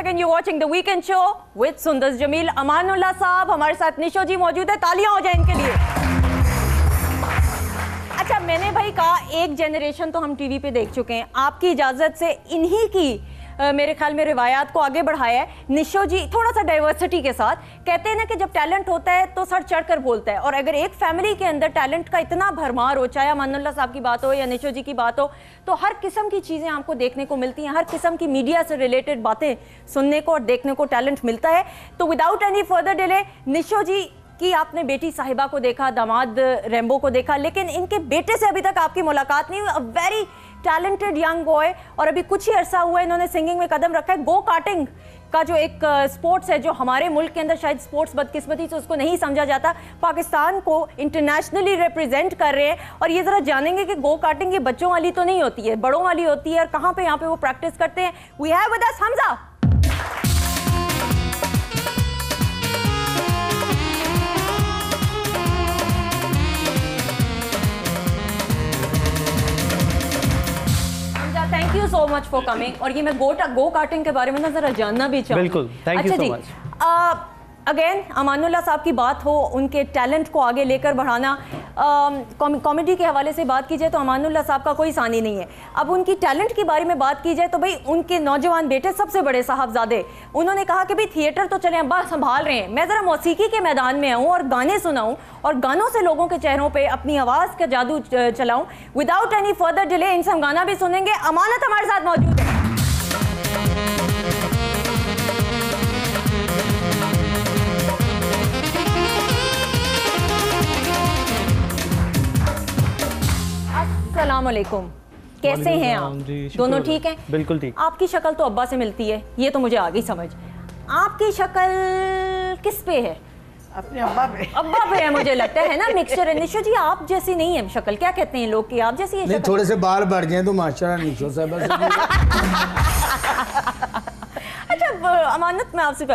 Second you watching the weekend show with सुंदर जमील। अमानुल्लाह साहब हमारे साथ निशो जी मौजूद है, तालियां हो जाए इनके लिए। अच्छा, मैंने भाई कहा एक जनरेशन तो हम टीवी पे देख चुके हैं, आपकी इजाजत से इन्हीं की मेरे ख्याल में रिवायात को आगे बढ़ाया है। निशो जी थोड़ा सा डाइवर्सिटी के साथ कहते हैं ना कि जब टैलेंट होता है तो सर चढ़कर बोलता है, और अगर एक फैमिली के अंदर टैलेंट का इतना भरमार हो, चाहे अमानुल्लाह साहब की बात हो या निशो जी की बात हो, तो हर किस्म की चीज़ें आपको देखने को मिलती हैं, हर किस्म की मीडिया से रिलेटेड बातें सुनने को और देखने को टैलेंट मिलता है। तो विदाउट एनी फर्दर डिले, निशो जी कि आपने बेटी साहिबा को देखा, दामाद रेम्बो को देखा, लेकिन इनके बेटे से अभी तक आपकी मुलाकात नहीं हुई। A very talented young boy, और अभी कुछ ही अरसा हुआ है इन्होंने सिंगिंग में कदम रखा है। गो कार्टिंग का जो एक स्पोर्ट्स है, जो हमारे मुल्क के अंदर शायद स्पोर्ट्स बदकिस्मती से उसको नहीं समझा जाता, पाकिस्तान को इंटरनेशनली रिप्रेजेंट कर रहे हैं। और ये ज़रा जानेंगे कि गो कार्टिंग ये बच्चों वाली तो नहीं होती है, बड़ों वाली होती है, और कहाँ पे यहाँ पे वो प्रैक्टिस करते हैं। We have with us Hamza. Thank you so much for coming. और ये मैं गो कार्टिंग के बारे में ना जरा जानना भी चाहूँ। बिल्कुल, thank you so much. Again Amanullah साहब की बात हो, उनके टैलेंट को आगे लेकर बढ़ाना, कॉमेडी के हवाले से बात की जाए तो अमानुल्लाह साहब का कोई सानी नहीं है। अब उनकी टैलेंट के बारे में बात की जाए तो भाई उनके नौजवान बेटे सबसे बड़े साहबजादे, उन्होंने कहा कि भाई थिएटर तो चले अब्बा संभाल रहे हैं, मैं ज़रा मौसीकी के मैदान में आऊँ और गाने सुनाऊँ और गानों से लोगों के चेहरों पर अपनी आवाज़ का जादू चलाऊँ। विदाउट एनी फर्दर डिले इनसे हम गाना भी सुनेंगे। अमानत हमारे साथ मौजूद है। अस्सलाम वालेकुम, कैसे हैं आप? दोनों ठीक हैं? बिल्कुल ठीक। आपकी शक्ल तो अब्बा से मिलती है, ये तो मुझे आ गई समझ। आपकी शक्ल किस पे है? अपने अब्बा पे। अब्बा पे है मुझे लगता है ना, मिक्सचर है। निशो जी आप जैसी नहीं है शक्ल, क्या कहते हैं लोग कि आप जैसी है शक्ल? थोड़े से बाल बढ़ गए तो माशाल्लाह निशो साहब। अच्छा अमानत, मैं आपसे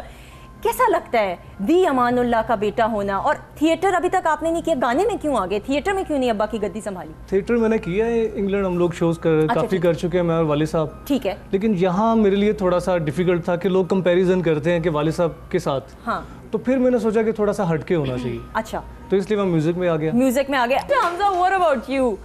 कैसा लगता है दी अमानुल्लाह का बेटा होना, और थिएटर अभी तक आपने नहीं किया, गाने में क्यों आ गए, थिएटर में क्यों नहीं अब्बा की गद्दी संभाली? थिएटर मैंने किया है, इंग्लैंड हम लोग शोज काफी कर चुके हैं, मैं और वाली साहब। ठीक है। लेकिन यहाँ मेरे लिए थोड़ा सा डिफिकल्ट था कि लोग कंपैरिजन करते हैं कि वाली साहब के साथ। हाँ। तो फिर मैंने सोचा कि थोड़ा सा हटके होना चाहिए। अच्छा, तो इसलिए मैं म्यूजिक में आ गया। म्यूजिक में आ गया। Hamza, what about you?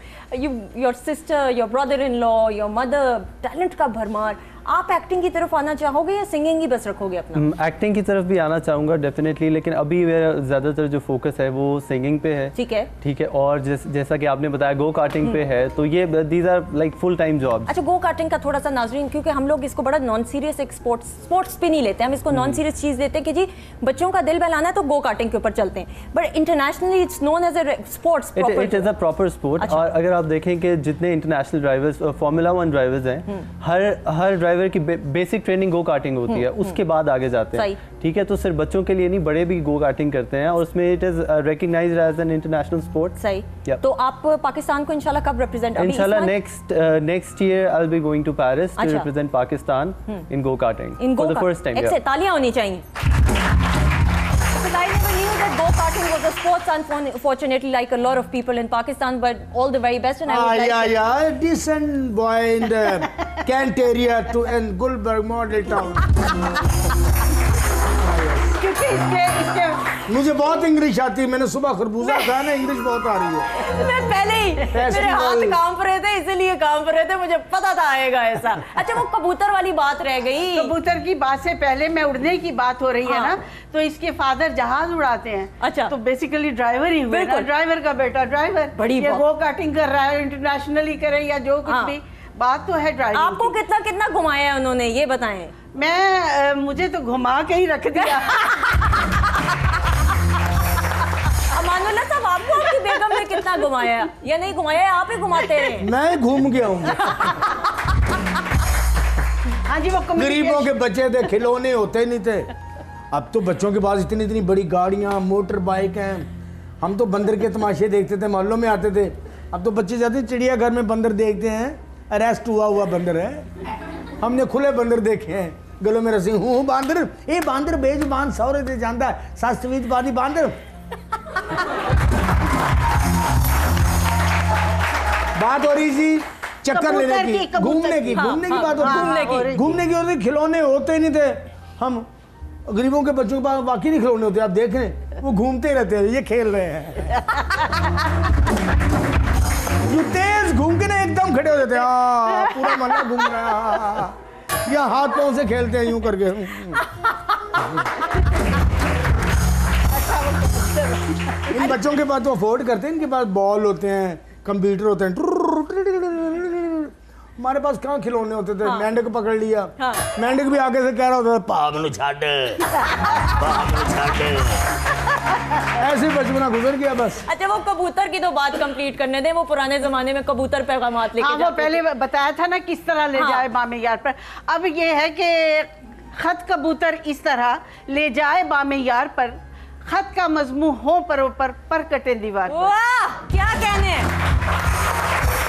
Your sister, your brother in law, your mother, talent का भरमार, आप एक्टिंग की तरफ आना चाहोगे या सिंगिंग ही बस रखोगे अपना? एक्टिंग की तरफ भी आना चाहूँगा डेफिनेटली, लेकिन अभी मेरा ज़्यादातर जो फोकस है वो सिंगिंग पे है। ठीक है, ठीक है। और जैसा कि आपने बताया गो कार्टिंग पे है, तो ये these are like full time job. अच्छा, गो कार्टिंग का थोड़ा सा नाज़रीन, क्योंकि हम लोग इसको बड़ा नॉन सीरियस एक स्पोर्ट्स पे नहीं लेते, हम इसको नॉन सीरियस चीज़ देते हैं कि जी बच्चों का दिल बहलाना है तो गो कार्टिंग के ऊपर चलते हैं, but internationally it's known as a sports. It is a proper sport. और अगर आप देखें कि जितने इंटरनेशनल ड्राइवर्स, फार्मूला 1 ड्राइवर्स हैं, हर ड्राइवर की बेसिक ट्रेनिंग गो कार्टिंग होती है, उसके बाद आगे जाते हैं। ठीक है, तो सिर्फ बच्चों के लिए नहीं, बड़े भी गो कार्टिंग करते हैं, और उसमें it is recognised as an international sport. सही। तो आप पाकिस्तान को इंशाल्लाह कब रिप्रेजेंट? इंशाल्लाह next year I will be going to Paris to represent Pakistan in go karting for the first time. एक तालियां होनी चाहिए। I never knew that go-karting was a sport, unfortunately, like a lot of people in Pakistan, but all the very best. And I would like yeah, decent boy in the Kent area to in Gulberg model town. इसके मुझे बहुत English आती है, मैंने सुबह खरबूजा खाया ना, इंग्लिश बहुत आ रही है। मैं पहले ही मेरे हाथ कांप रहे थे, इसीलिए कांप रहे थे, मुझे पता था आएगा ऐसा। अच्छा, वो कबूतर वाली बात रह गई। कबूतर की बात से पहले मैं उड़ने की बात हो रही है ना, तो इसके फादर जहाज उड़ाते हैं। अच्छा, तो बेसिकली ड्राइवर ही हुए ना, ड्राइवर का बेटा ड्राइवर। बड़ी गो कार्टिंग कर रहा है, इंटरनेशनली करे या जो कुछ भी, बात तो है ड्राइवर। आपको कितना कितना घुमाया है उन्होंने, ये बताएं। मैं मुझे तो घुमा के ही रख दिया। अमानुल्लाह साहब, आपको आपकी बेगम ने कितना घुमाया या नहीं घुमाया, आप ही घुमाते रहे? मैं घूम गया हूँ। हाँ जी, वो गरीबों के बच्चे थे, खिलौने होते नहीं थे। अब तो बच्चों के पास इतनी इतनी बड़ी गाड़ियाँ, मोटर बाइक हैं। हम तो बंदर के तमाशे देखते थे, मोहल्लों में आते थे। अब तो बच्चे जाते चिड़ियाघर में बंदर देखते हैं, अरेस्ट हुआ बंदर है। हमने खुले बंदर देखे हैं, गलों में रस्सी, हूँ बांदर, ये बांदर बेजुबान सौरे से जानता है, शास्त्रविद बादी बांदर। बात हो रही थी चक्कर लेने की, घूमने की बात होती, घूमने की होती, खिलौने होते ही नहीं थे। हम गरीबों के बच्चों के पास वाकई नहीं खिलौने होते, आप देख रहे हैं वो घूमते ही रहते हैं, ये खेल रहे हैं जो तेज घूम के ना एकदम खड़े हो जाते हैं, हाँ पूरा मोहल्ला घूम रहा है, या हाथ पांव से खेलते हैं यूं करके। इन बच्चों के पास तो अफोर्ड करते हैं, इनके पास बॉल होते हैं, कंप्यूटर होते हैं, हमारे पास कहाँ खिलौने होते थे। मेंढक पकड़ लिया, मेंढक भी आगे से कह रहा होता था पागल छाड़, ऐसे बचपना गुजर गया बस। अच्छा वो कबूतर की तो बात कंप्लीट करने दें, वो पुराने जमाने में कबूतर पैगामात लेके वो पहले बताया था ना किस तरह ले जाए बामे यार पर। अब ये है कि खत कबूतर इस तरह ले जाए बामे यार पर, खत का मजमून हो पर कटे दीवार पर। वाह क्या कहने,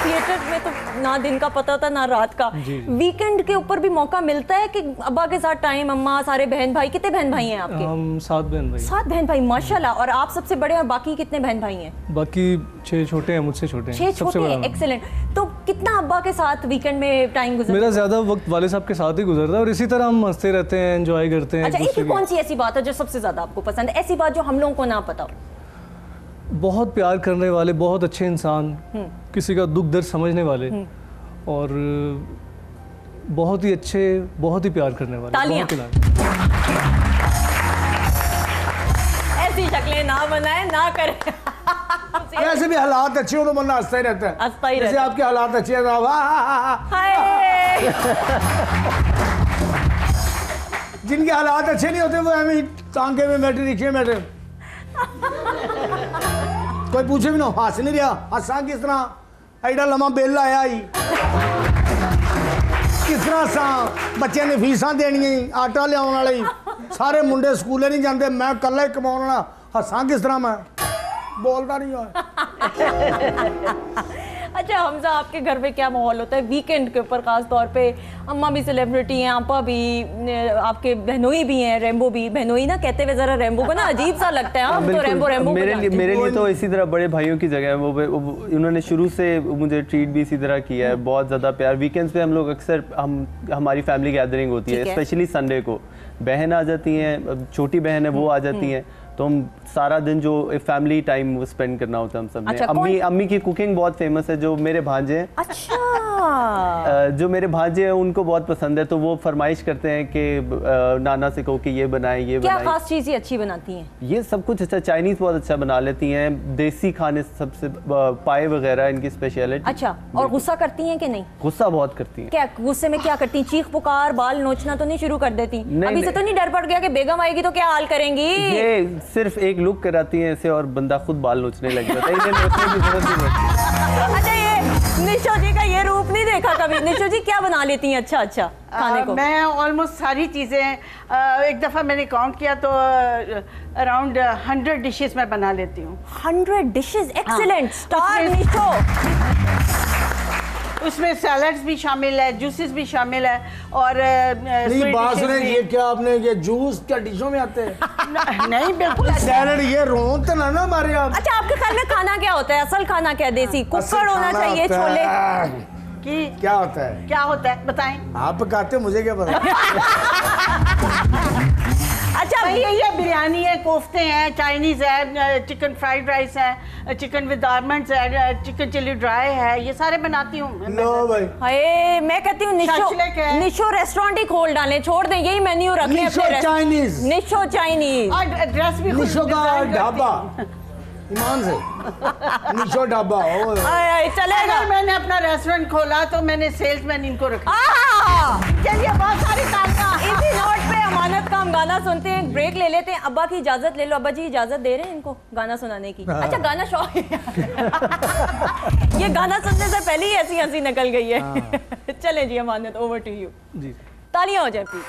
थिएटर में तो ना दिन का पता था ना रात का। वीकेंड के ऊपर भी मौका मिलता है कि अब्बा के साथ टाइम, अम्मा, सारे बहन भाई, कितने बहन भाई हैं आपके? हम 7 बहन भाई। 7 बहन भाई माशाल्लाह। और आप सबसे बड़े, और बाकी कितने बहन भाई हैं? बाकी 6 छोटे हैं, मुझसे छोटे हैं। 6 छोटे हैं, एक्सीलेंट। तो कितना अब्बा के साथ वीकेंड में टाइम गुजरता है? मेरा ज्यादा वक्त वाले साहब के साथ ही गुजरता है और इसी तरह हम हंसते रहते हैं, एंजॉय करते हैं। अच्छा एक कौन सी ऐसी बात है जो सबसे ज्यादा आपको पसंद है, ऐसी बात जो हम लोगों को ना पता हो? बहुत प्यार करने वाले, बहुत अच्छे इंसान, किसी का दुख दर्द समझने वाले और बहुत ही अच्छे, बहुत ही प्यार करने वाले। तालियां। ऐसी शक्लें ना बनाए ना करें। वैसे भी हालात अच्छे हो तो बंदा हंसता ही रहता है। हंसता ही जैसे रहता है। आपके हालात अच्छे हैं तो हाय। जिनके हालात अच्छे नहीं होते वो हमें टांगे में बैठे, रिक्शे में बैठे, कोई पूछे भी ना हंस नहीं रहा, हंसा किस तरह, एडा लम्मा बिल आया ही किस तरह सा, बच्चे ने फीसा देनी, आटा लिया वाले, सारे मुंडे स्कूले नहीं जाते, मैं कला ही कमाने वाला, हंसा किस तरह, मैं बोलता नहीं हो। अच्छा हमजा, आपके घर में क्या माहौल होता है वीकेंड के ऊपर? खास तौर पे अम्मा भी सेलिब्रिटी हैं, आपा भी, आपके बहनोई भी हैं, रेम्बो भी। बहनोई ना कहते हुए जरा रेम्बो को ना अजीब सा लगता है। हम तो रेम्बो मेरे लिए तो इसी तरह बड़े भाइयों की जगह है वो उन्होंने शुरू से मुझे ट्रीट भी इसी तरह किया है, बहुत ज़्यादा प्यार। वीकेंड्स पे हम लोग अक्सर हमारी फैमिली गैदरिंग होती है, स्पेशली संडे को। बहन आ जाती हैं, छोटी बहन है वो आ जाती हैं, तो हम सारा दिन जो फैमिली टाइम वो स्पेंड करना होता है हम सब ने। अच्छा, अम्मी की कुकिंग बहुत फेमस है, जो मेरे भांजे हैं। अच्छा। जो मेरे भांजे हैं उनको बहुत पसंद है, तो वो फरमाइश करते हैं कि नाना से कहो कि ये बनाएं, ये क्या बनाएं। खास चीज़ ये अच्छी बनाती हैं? ये सब कुछ अच्छा, चाइनीज बहुत अच्छा बना लेती हैं, देसी खाने सबसे, पाए वगैरह इनकी स्पेशलिटी। अच्छा, और गुस्सा करती हैं कि नहीं? गुस्सा बहुत करती हैं। क्या गुस्से में क्या करती हैं? चीख पुकार, बाल नोचना तो नहीं शुरू कर देती? अभी से तो नहीं डर पड़ गया कि बेगम आएगी तो क्या हाल करेंगी? ये सिर्फ एक लुक कराती हैं ऐसे और बंदा खुद बाल नोचने लग जाता है, इन्हें नोचने की जरूरत नहीं पड़ती। अच्छा ये निशो जी का ये रूप नहीं देखा कभी। निशो जी क्या बना लेती हैं अच्छा अच्छा खाने को? मैं ऑलमोस्ट सारी चीज़ें, एक दफ़ा मैंने काउंट किया तो अराउंड 100 डिशेस मैं बना लेती हूँ। 100 डिशेस, एक्सीलेंट, स्टार निशो। उसमें सैलड्स भी शामिल है, जूसेस भी शामिल है, और नहीं बात सुने, ये क्या आपने ये जूस क्या डिशों में आते हैं? नहीं बिल्कुल सैलड, ये रोन तो ना हमारे आप। अच्छा आपके ख्याल में खाना क्या होता है? असल खाना क्या है? देसी कुकर होना चाहिए, छोले कि क्या होता है? क्या होता है बताएं। आप पकाते, मुझे क्या पता। अच्छा भाई ये बिरयानी है, कोफ्ते हैं, चाइनीज है, चिकन फ्राइड राइस है, चिकन विद आलमंड्स है, चिकन चिली ड्राई है, ये सारे बनाती हूँ। लो भाई, हाय मैं कहती हूँ निशो रेस्टोरेंट ही खोल डालें, छोड़ दें, यही मेन्यू रख लें अपने। चाइनीज, निशो चाइनीज, और एड्रेस भी निशो का ढाबा, ईमान से निशो ढाबा। चलेगा। अगर मैंने अपना रेस्टोरेंट खोला तो मैंने सेल्समैन इनको रखा। चलिए बहुत सारी इसी नोट पे अमानत का हम गाना सुनते हैं, ब्रेक ले लेते हैं। अब्बा की इजाजत ले लो। अब्बा जी इजाजत दे रहे हैं इनको गाना सुनाने की? अच्छा गाना शौक ये गाना सुनने से पहले ही ऐसी हंसी निकल गई है। चले जी अमानत, ओवर टू यू। जी तालियां हो जाए प्लीज।